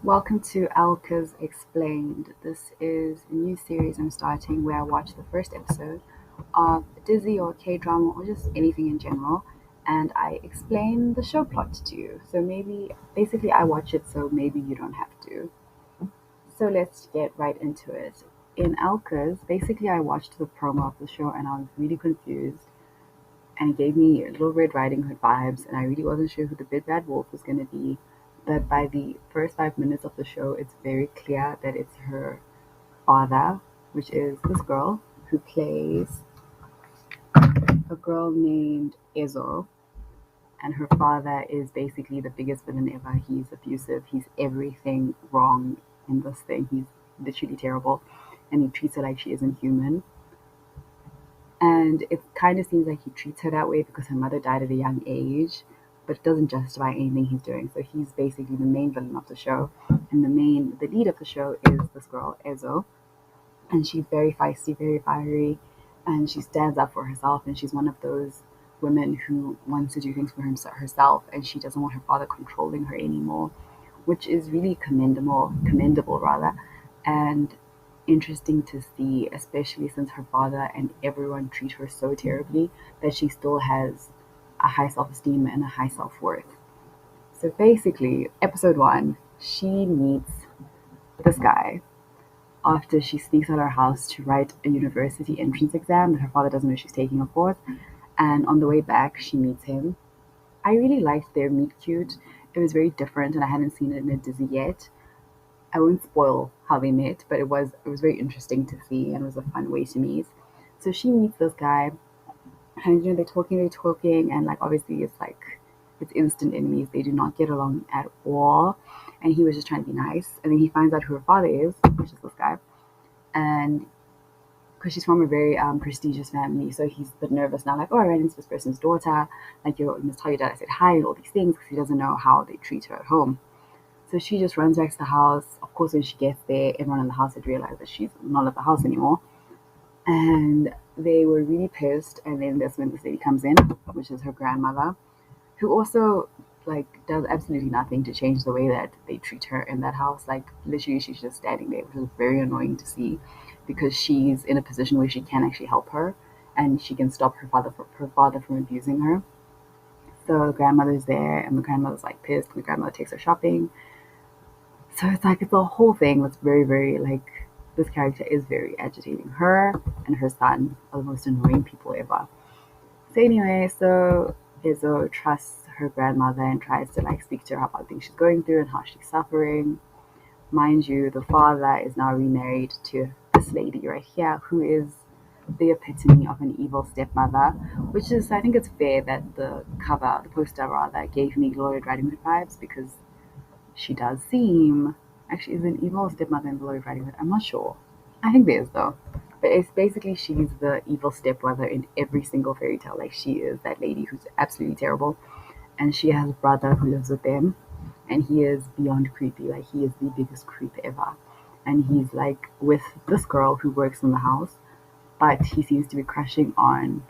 Welcome to Elkizi Explained. This is a new series I'm starting where I watch the first episode of Dizi or K drama or just anything in general, and I explain the show plot to you. So basically, I watch it so maybe you don't have to. So let's get right into it. In Elkizi, basically, I watched the promo of the show and I was really confused, and it gave me Little Red Riding Hood vibes, and I really wasn't sure who the big bad wolf was going to be. But by the first 5 minutes of the show, it's very clear that it's her father, which is this girl who plays a girl named Ezo, and her father is basically the biggest villain ever. He's abusive, he's everything wrong in this thing. He's literally terrible, and he treats her like she isn't human. And it kind of seems like he treats her that way because her mother died at a young age, but it doesn't justify anything he's doing. So he's basically the main villain of the show, and the lead of the show is this girl Ezo, and she's very feisty, very fiery, and she stands up for herself. And she's one of those women who wants to do things for herself, and she doesn't want her father controlling her anymore, which is really commendable rather, and interesting to see, especially since her father and everyone treat her so terribly that she still has a high self-esteem and a high self-worth. So basically, episode one, she meets this guy after she sneaks out of her house to write a university entrance exam that her father doesn't know she's taking, of course. And on the way back, she meets him. I really liked their meet cute. It was very different, and I hadn't seen it in a Disney yet. I won't spoil how they met, but it was very interesting to see, and it was a fun way to meet. So she meets this guy, and they're talking, and like obviously it's instant enemies. They do not get along at all, and he was just trying to be nice. And then he finds out who her father is, which is this guy, and because she's from a very prestigious family, so he's a bit nervous now. Like, oh, I ran into this person's daughter. Like, you must tell your dad I said hi and all these things because he doesn't know how they treat her at home. So she just runs back to the house. Of course, when she gets there, everyone in the house had realized that she's not at the house anymore. And they were really pissed. And then that's when this lady comes in, which is her grandmother, who also like does absolutely nothing to change the way that they treat her in that house. Like literally she's just standing there, which is very annoying to see because she's in a position where she can actually help her and she can stop her father from abusing her. So the grandmother's there and the grandmother's like pissed and the grandmother takes her shopping. So it's a whole thing that's very, very like this character is very agitating. Her and her son are the most annoying people ever. So anyway, so Izzo trusts her grandmother and tries to like speak to her about things she's going through and how she's suffering. Mind you, the father is now remarried to this lady right here, who is the epitome of an evil stepmother, which is I think it's fair that the poster rather, gave me Glory Riding Hood vibes because she does seem actually is an evil stepmother in Glory Riding Hood. I'm not sure. I think there is though. But it's basically she's the evil stepmother in every single fairy tale. Like she is that lady who's absolutely terrible. And she has a brother who lives with them. And he is beyond creepy. Like he is the biggest creep ever. And he's like with this girl who works in the house. But he seems to be crushing on,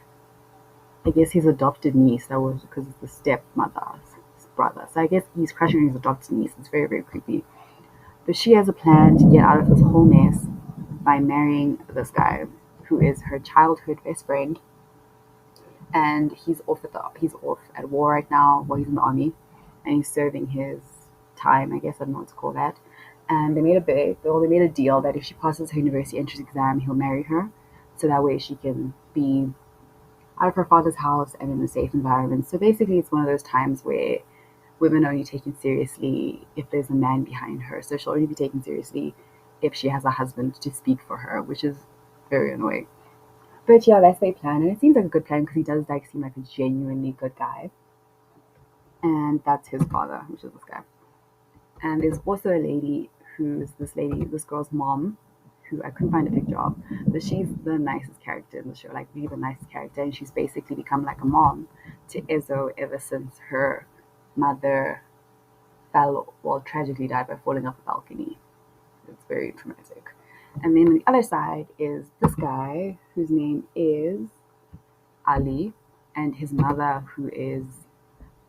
I guess, his adopted niece. That was because it's the stepmother's brother. So I guess he's crushing on his adopted niece. It's very, very creepy. But she has a plan to get out of this whole mess by marrying this guy who is her childhood best friend, and he's off at war right now. Well, he's in the army, and he's serving his time. I guess I don't know what to call that. And they made a deal that if she passes her university entrance exam, he'll marry her, so that way she can be out of her father's house and in a safe environment. So basically, it's one of those times where women are only taken seriously if there's a man behind her. So she'll only be taken seriously if she has a husband to speak for her, which is very annoying. But yeah, that's their plan, and it seems like a good plan because he does like seem like a genuinely good guy, and that's his father, which is this guy. And there's also a lady this girl's mom, who I couldn't find a picture of, but she's the nicest character in the show, like really the nicest character, and she's basically become like a mom to Ezo ever since her mother tragically died by falling off a balcony. It's very traumatic. And then on the other side is this guy whose name is Ali, and his mother, who is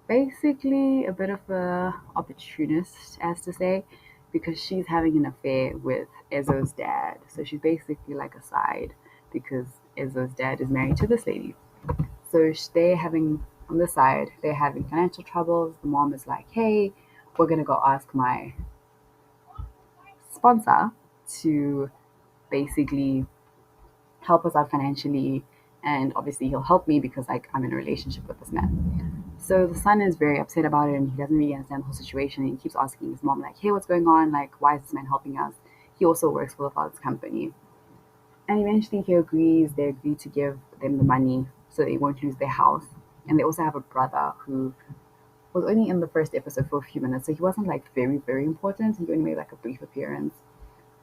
basically a bit of a opportunist, as to say. because she's having an affair with Ezo's dad. So she's basically like a side because Ezo's dad is married to this lady. So they're having, on the side, they're having financial troubles. The mom is like, hey, we're going to go ask my sponsor to basically help us out financially. And obviously, he'll help me because like I'm in a relationship with this man. So the son is very upset about it and he doesn't really understand the whole situation. And he keeps asking his mom, like, hey, what's going on? Like, why is this man helping us? He also works for the father's company. And eventually he agrees, they agree to give them the money so they won't lose their house. And they also have a brother who was only in the first episode for a few minutes, so he wasn't like very, very important. He only made like a brief appearance.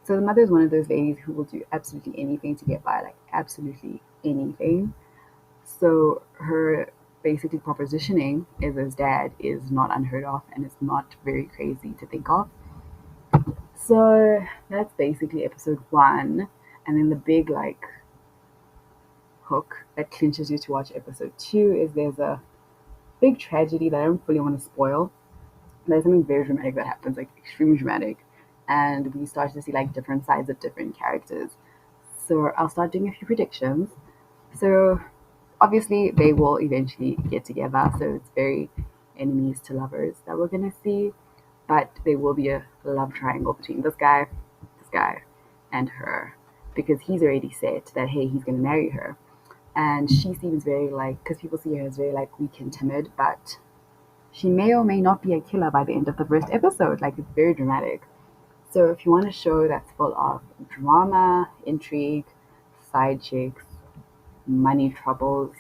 So the mother is one of those ladies who will do absolutely anything to get by, like absolutely anything. So her basically propositioning is his dad is not unheard of and it's not very crazy to think of. So that's basically episode one. And then the big like hook that clinches you to watch episode two is there's a big tragedy that I don't fully want to spoil. There's something very dramatic that happens, like extremely dramatic. And we start to see like different sides of different characters. So I'll start doing a few predictions. So obviously they will eventually get together. So it's very enemies to lovers that we're gonna see. But there will be a love triangle between this guy, and her. Because he's already said that hey, he's gonna marry her. And she seems very like, because people see her as very like weak and timid, but she may or may not be a killer by the end of the first episode. Like it's very dramatic. So if you want a show that's full of drama, intrigue, side chicks, money troubles,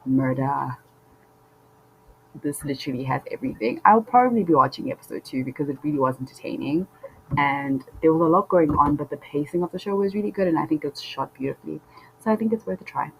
murder, this literally has everything. I'll probably be watching episode two because it really was entertaining. And there was a lot going on, but the pacing of the show was really good and I think it's shot beautifully. So I think it's worth a try.